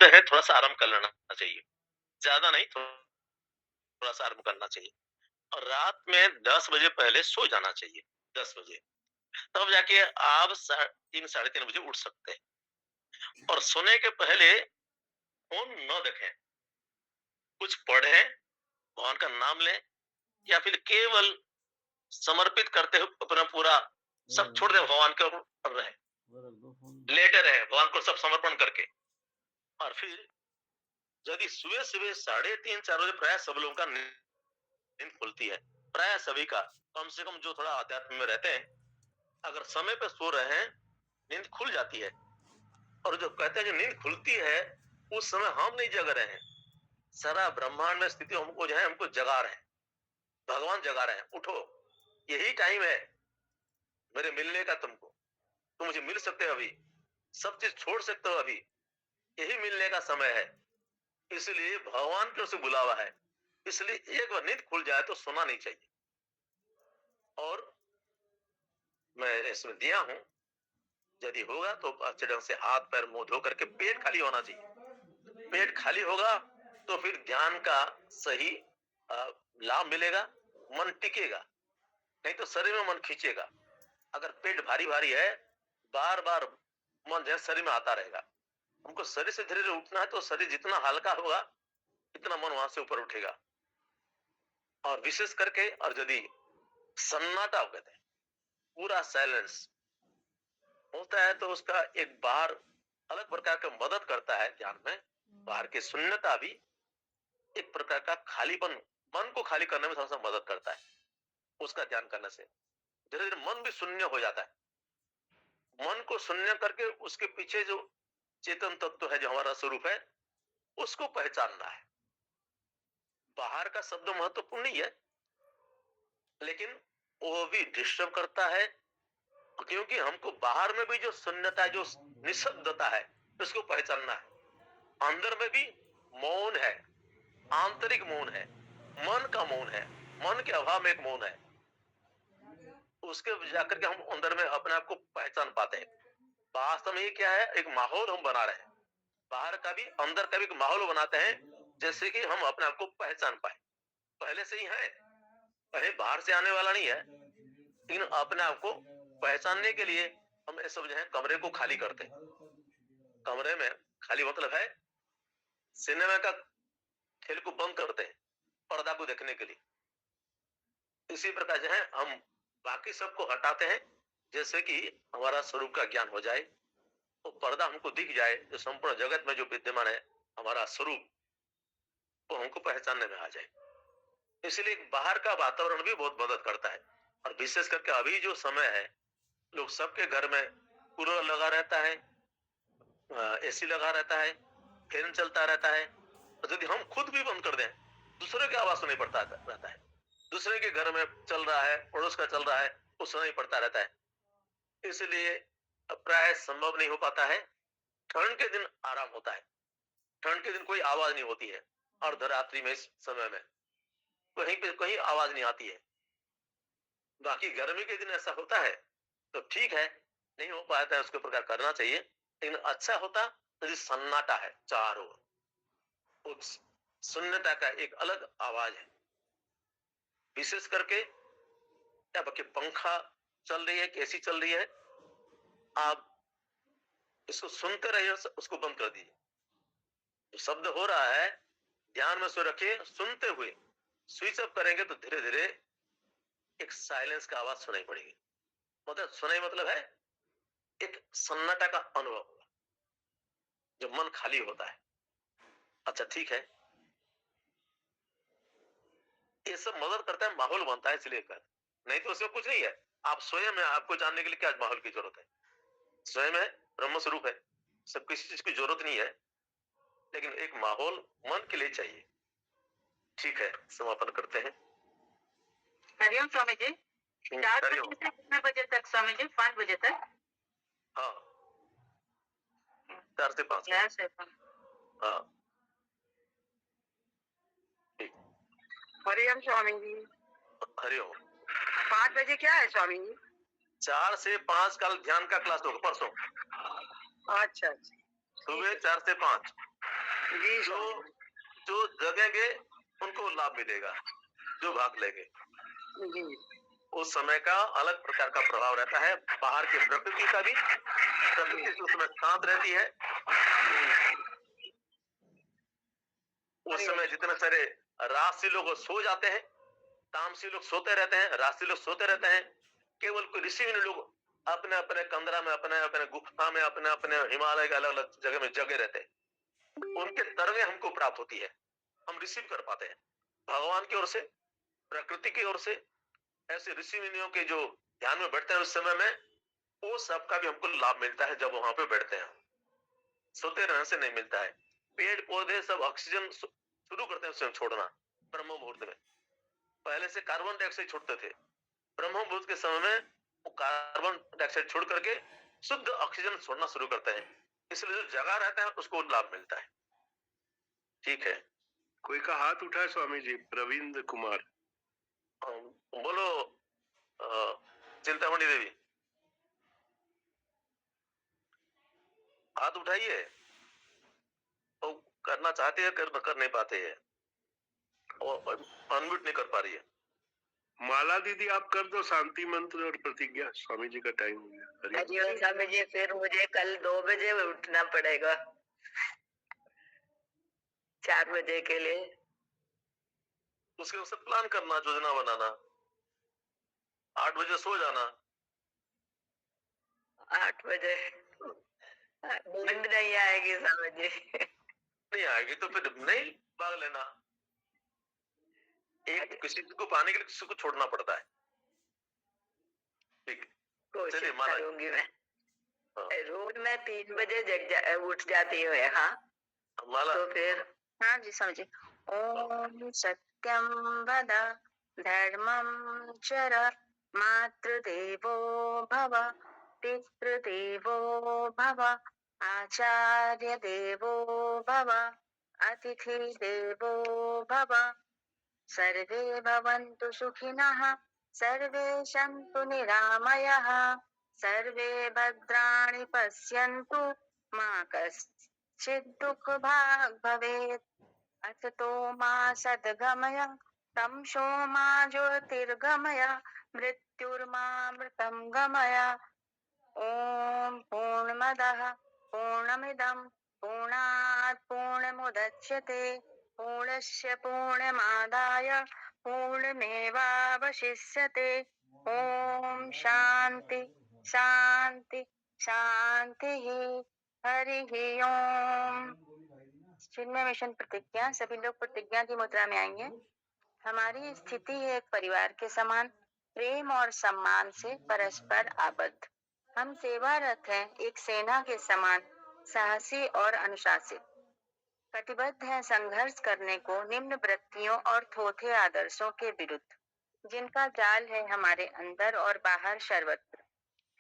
उसमें है थोड़ा सा आराम कर लेना चाहिए, ज्यादा नहीं, थोड़ा सा आराम करना चाहिए। और रात में 10 बजे पहले सो जाना चाहिए, 10 बजे, तब जाके आप 3 साढ़े 3 बजे उठ सकते हैं। और सोने के पहले फोन न देखें, कुछ पढ़ें, भगवान का नाम लें, या फिर केवल समर्पित करते हुए अपना पूरा सब छोड़ दे, भगवान के ऊपर रहे, लेटे रहे भगवान को सब समर्पण करके। और फिर यदि सुबह सुबह 3:30-4 बजे प्राय सब लोगों का नींद खुलती है, प्राय सभी का, कम से कम जो थोड़ा आध्यात्म में रहते हैं, अगर समय पे सो रहे हैं नींद खुल जाती है। और जो कहते हैं जो नींद खुलती है उस समय हम नहीं जग रहे हैं, सारा ब्रह्मांड में स्थिति हमको जो है हमको जगा रहे हैं, भगवान जगा रहे हैं, उठो, यही टाइम है मेरे मिलने का तुमको, तुम मुझे मिल सकते हो अभी, सब चीज छोड़ सकते हो अभी, यही मिलने का समय है। इसलिए भगवान की ओर से बुलावा है, इसलिए एक बार नींद खुल जाए तो सोना नहीं चाहिए। और मैं इसमें दिया हूं, यदि होगा तो अच्छे ढंग से हाथ पैर मुंह धो करके पेट खाली होना चाहिए। पेट खाली होगा तो फिर ध्यान का सही लाभ मिलेगा, मन टिकेगा, नहीं तो शरीर में मन खींचेगा। अगर पेट भारी भारी है, बार बार मन जो है शरीर में आता रहेगा। हमको शरीर से धीरे धीरे उठना है, तो शरीर जितना हल्का होगा इतना मन वहां से ऊपर उठेगा। और विशेष करके और यदि सन्नाटा कहते हैं, पूरा साइलेंस होता है, तो उसका एक बाहर अलग प्रकार का मदद करता है ध्यान में। बाहर की शून्यता भी एक प्रकार का खालीपन, मन को खाली करने में थोड़ा सा मदद करता है। उसका ध्यान करने से धीरे धीरे मन भी शून्य हो जाता है। मन को शून्य करके उसके पीछे जो चेतन तत्व है, जो हमारा स्वरूप है, उसको पहचानना है। बाहर का शब्द महत्वपूर्ण नहीं है, लेकिन वो भी डिस्टर्ब करता है, क्योंकि हमको बाहर में भी जो शून्यता है, जो निशब्दता है, उसको पहचानना है। अंदर में भी मौन है, आंतरिक मौन है, मन का मौन है, मन के अभाव में एक मौन है। उसके जाकर के हम अंदर में अपने आप को पहचान पाते हैं। वास्तव में ये क्या है, एक माहौल हम बना रहे हैं, बाहर का भी अंदर का भी एक माहौल बनाते हैं, जैसे कि हम अपने आप को पहचान पाए। पहले से ही है, पहले बाहर से आने वाला नहीं है, लेकिन अपने आप को पहचानने के लिए हम ये सब जो है कमरे को खाली करते हैं। कमरे में खाली मतलब है सिनेमा का खेल को बंद करते हैं पर्दा को देखने के लिए। इसी प्रकार जो है हम बाकी सबको हटाते हैं, जैसे कि हमारा स्वरूप का ज्ञान हो जाए, तो पर्दा हमको दिख जाए, जो संपूर्ण जगत में जो विद्यमान है हमारा स्वरूप, वो हमको पहचानने में आ जाए। इसलिए बाहर का वातावरण भी बहुत मदद करता है। और विशेष करके अभी जो समय है, लोग सबके घर में कूलर लगा रहता है, एसी लगा रहता है, फैन चलता रहता है। और यदि हम खुद भी बंद कर दें, दूसरे की आवाज सुनाई पड़ता रहता है, दूसरे के घर में चल रहा है, पड़ोस का चल रहा है, वो सुनाई पड़ता रहता है। इसलिए प्राय संभव नहीं हो पाता है। ठंड के दिन आराम होता है, ठंड के दिन कोई आवाज नहीं होती है, अर्धरात्रि में इस समय में कहीं पे कहीं आवाज नहीं आती है। बाकी गर्मी के दिन ऐसा होता है तो ठीक है, नहीं हो पाता है उसके प्रकार करना चाहिए, लेकिन अच्छा होता यदि सन्नाटा है चारों ओर, उस शून्यता का एक अलग आवाज है। विशेष करके या बाकी पंखा चल रही है कि एसी चल रही है, आप इसको सुनते रहिए, उसको बंद कर दीजिए। जो शब्द हो रहा है ध्यान में सो रखिए, सुनते हुए स्विच ऑफ करेंगे तो धीरे धीरे एक साइलेंस का आवाज सुनाई पड़ेगी। मतलब सुनाई मतलब है एक सन्नाटा का अनुभव होगा, जब मन खाली होता है। अच्छा ठीक है, ये सब मदद करता है, माहौल बनता है, इसलिए कर, नहीं तो उसमें कुछ नहीं है। आप स्वयं है, आपको जानने के लिए क्या माहौल की जरूरत है? स्वयं है, ब्रह्म स्वरूप है, सब किसी चीज की जरूरत नहीं है, लेकिन एक माहौल मन के लिए चाहिए। ठीक है, समापन करते हैं। हरिओम स्वामी जी। 4 बजे हरिओम। से कितने बजे तक स्वामी जी? 5 बजे तक? हाँ, 4 से 5। 4 से 5। हाँ ठीक। हरिओम स्वामी जी। हरिओम। 5 बजे क्या है स्वामी जी? 4 से 5 कल ध्यान का क्लास होगा, परसों अच्छा अच्छा, ठीक सुबह है। 4 से 5। जी जो स्वामी जो जगेंगे उनको लाभ मिलेगा, जो भाग लेंगे जी उस समय का अलग प्रकार का प्रभाव रहता है। बाहर की प्रकृति का भी, प्रकृति से उसमें शांत रहती है। उस समय जितने सारे राजसी लोग सो जाते हैं, तामसी लोग सोते रहते हैं, राजसी लोग सोते रहते हैं। केवल कोई ऋषि मुनि लोग अपने अपने कंदरा में, अपने अपने गुफा में, अपने अपने हिमालय के अलग अलग जगह में जगे रहते हैं। उनके तरंगे हमको प्राप्त होती है, हम रिसीव कर पाते हैं भगवान की ओर से, प्रकृति की ओर से। ऐसे ऋषि मुनियों के जो ध्यान में बैठते हैं उस समय में, वो सबका भी हमको लाभ मिलता है। जब वहां पे बैठते हैं, सोते रहने से नहीं मिलता है। पेड़ पौधे सब ऑक्सीजन शुरू करते हैं उस समय छोड़ना ब्रह्म मुहूर्त में। पहले से कार्बन डाइऑक्साइड छोड़ते थे, ब्रह्म मुहूर्त के समय में वो कार्बन डाइऑक्साइड छोड़ करके शुद्ध ऑक्सीजन छोड़ना शुरू करते हैं। इसलिए जो जगह रहता है उसको लाभ मिलता है। ठीक है, कोई का हाथ उठाए स्वामी जी? प्रवीण कुमार। बोलो चिंतामणि देवी, हाथ उठाइए। वो करना चाहते हैं, कर नहीं पाते हैं, और अनम्यूट नहीं कर पा रही है। माला दीदी आप कर दो शांति मंत्र और प्रतिज्ञा, स्वामी जी का टाइम हो गया। हरिओम स्वामी जी, फिर मुझे कल 2 बजे उठना पड़ेगा 4 बजे के लिए। उसके उससे प्लान करना, योजना बनाना। 8 बजे सो जाना। 8 बजे नींद नहीं आएगी स्वामी जी। नहीं आएगी तो फिर नहीं भाग लेना। एक किसी को पाने के लिए किसी को छोड़ना पड़ता है। ठीक, कोशिश चलिए माला। करूंगी मैं। हाँ। रोज मैं 3 बजे उठ जाती हूँ। हाँ माला। तो फिर हाँ जी स्वामी जी। ओम सत्यम वद धर्मं चर मातृदेवो भव पितृदेवो भव आचार्य देवो भव अतिथि देवो भव सर्वे भवन्तु सुखिनः सर्वे सन्तु निरामयाः सर्वे भद्राणि पश्यन्तु मा कश्चित् दुःखभाग् भवेत् असतो मा सद्गमय तमसो मा ज्योतिर्गमय मृत्युर्मामृतं गमय। ओम पूर्णमदः पूर्णमिदं पूर्णात् पूर्णमुदच्यते पूर्णस्य पूर्णमादाय पूर्णमेवावशिष्यते। ओम शांति शांति शांति। हरि ओम। चिन्मय मिशन प्रतिज्ञा। सभी लोग प्रतिज्ञा की मुद्रा में आएंगे। हमारी स्थिति है एक परिवार के समान, प्रेम और सम्मान से परस्पर आबद्ध। हम सेवारत हैं एक सेना के समान, साहसी और अनुशासित। कटिबद्ध हैं संघर्ष करने को निम्न वृत्तियों और थोथे आदर्शों के विरुद्ध, जिनका जाल है हमारे अंदर और बाहर सर्वत्र।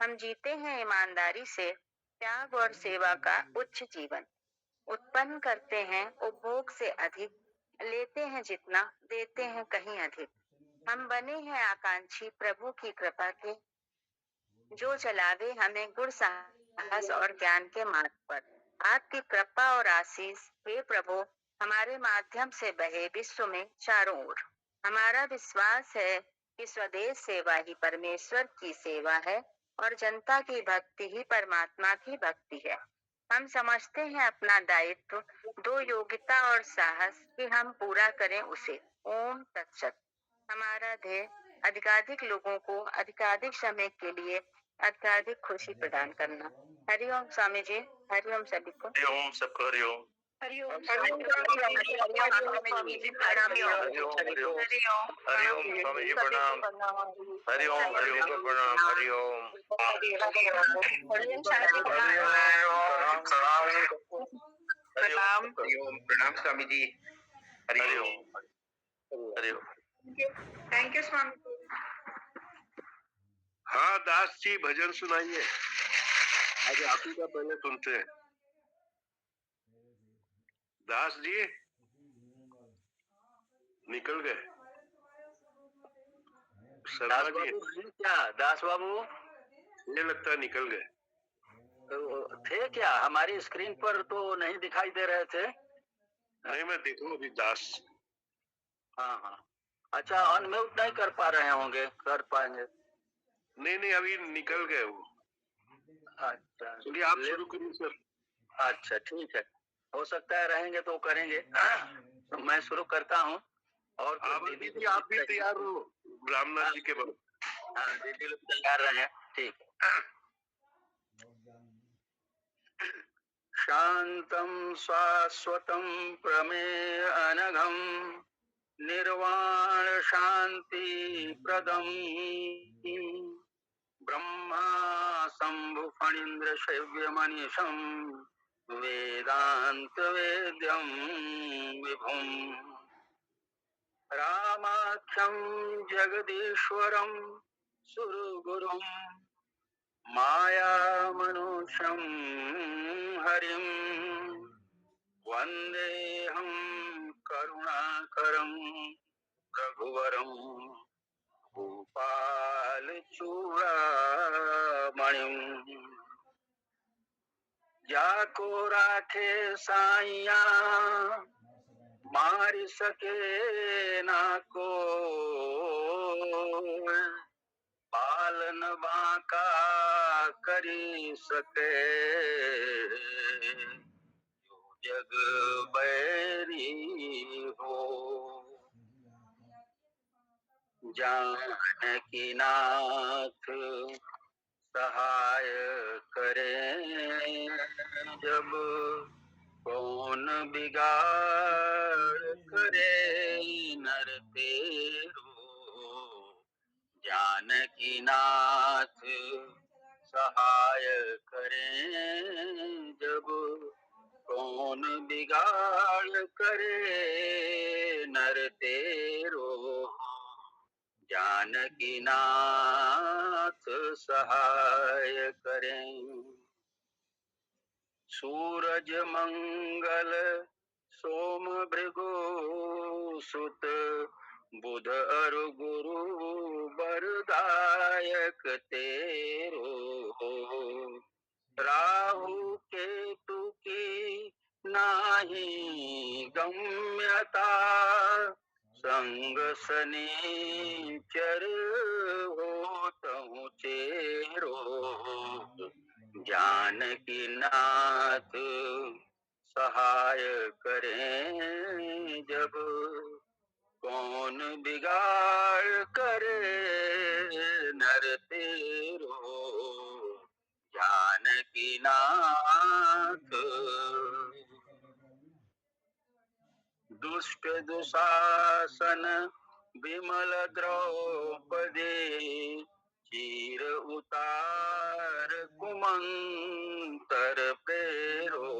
हम जीते हैं ईमानदारी से त्याग और सेवा का उच्च जीवन। उत्पन्न करते हैं उपभोग से अधिक, लेते हैं जितना, देते हैं कहीं अधिक। हम बने हैं आकांक्षी प्रभु की कृपा के, जो चलावे हमें गुण साहस और ज्ञान के मार्ग पर। आपकी कृपा और आशीष हे प्रभु हमारे माध्यम से बहे विश्व में चारों ओर। हमारा विश्वास है कि स्वदेश सेवा ही परमेश्वर की सेवा है और जनता की भक्ति ही परमात्मा की भक्ति है। हम समझते हैं अपना दायित्व दो योग्यता और साहस कि हम पूरा करें उसे। ओम तत्सत। हमारा ध्येय अधिकाधिक लोगों को अधिकाधिक समय के लिए अधिकाधिक खुशी प्रदान करना। हरिओम स्वामी जी। हरिओम सभी को। हरिओम सबको हरिओम। हरिओम हरिओम स्वामी जी प्रणाम। हरिओम हरिओम प्रणाम। हरिओम। प्रणाम। हरिओम प्रणाम स्वामी जी। हरिओम हरिओम। Thank you Swami ji. हाँ दास जी भजन सुनाइए। आज आप ही का पहले सुनते हैं। दास जी निकल गए। शर्मा दास जी बाबू क्या? दास बाबू ये लगता है निकल गए। थे क्या? हमारी स्क्रीन पर तो नहीं दिखाई दे रहे थे। नहीं, मैं देखूं अभी दास। हाँ हाँ, अच्छा अनम्यूट नहीं कर पा रहे होंगे, कर पाएंगे? नहीं, अभी निकल गए वो। अच्छा चलिए आप शुरू करिए सर। अच्छा ठीक है, हो सकता है रहेंगे तो करेंगे। तो मैं शुरू करता हूँ। और आप दीदी आप भी तैयार हो रामनाथ जी के बाद। हाँ, दीदी लोग तैयार रहे, ठीक है। शांतं शाश्वतं प्रमेय अनघं निर्वाण शांति प्रदम् ब्रह्मा शंभु फणीन्द्र शैव्य मनीषं वेदांत वेद्यं विभुम् रामाख्यं जगदीश्वरं सुरगुरुं मायामनुषं हरिं वन्देऽहं करुणाकरं रघुवरं भूपालचूडामणिं जाको राखे साइया मार सके ना को पालन बांका करी सके जो जग बैरी हो जानकी नाथ सहाय करे जब कौन बिगाड़ करे नर तेरो जानकी नाथ सहाय करें जब कौन बिगाड़ करे नर तेरो जानकी नाथ सहाय करें सूरज मंगल सोम भृगु सुत बुध अरु गुरु बरदायक तेरो राहु केतु की नाही गम्यता संग सनीचर होतहु चेरो जानकी नाथ सहाय करें जब कौन बिगाड़ करे नर तेरो जानकी नाथ दुष्ट दुशासन विमल द्रौपदी चीर उतार कुमंतर पेरो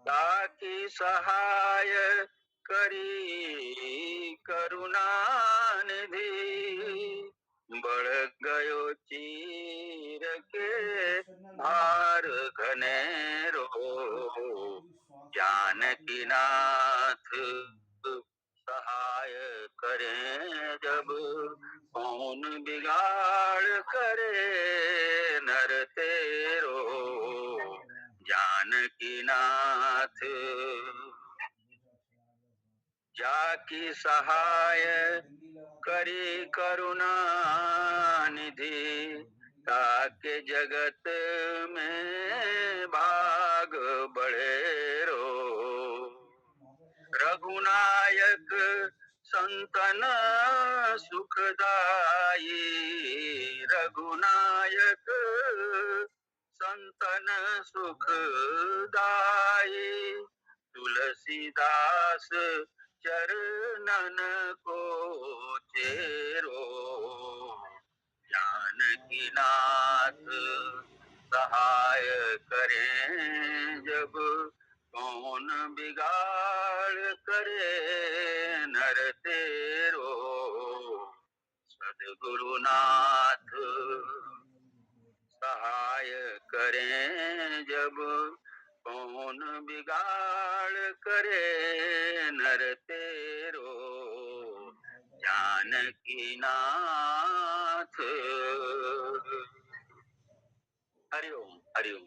ताकि सहाय करी करुणा निधि बढ़ गयो चीर के भार घनेरो जानकी नाथ सहाय करें जब कौन बिगाड़ करे नर तेरो जानकी नाथ जाकी सहाय करी करुणा निधि ताके जगत में भाग बढ़ेरो रघुनायक संतन सुखदाई रघुनायक संतन सुखदाई तुलसीदास चरणन को चेरो जानकी नाथ सहाय करें जब कौन बिगाड़ करे नर तेरो सद्गुरुनाथ सहाय करें जब कौन बिगाड़ करे नर तेरो जानकी नाथ हरिओम हरिओम।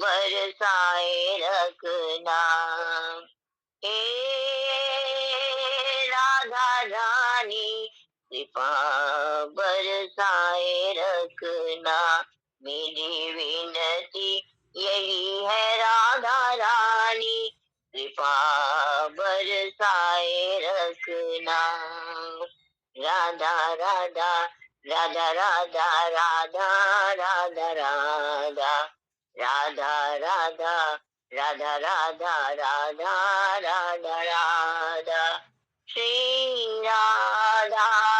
बरसाए रखना। हे राधा रानी कृपा बरसाए रखना। मेरी विनती यही है राधा रानी कृपा बरसाए रखना। राधा राधा राधा राधा राधा राधा राधा राधा राधा राधा राधा राधा राधा राधा श्री राधा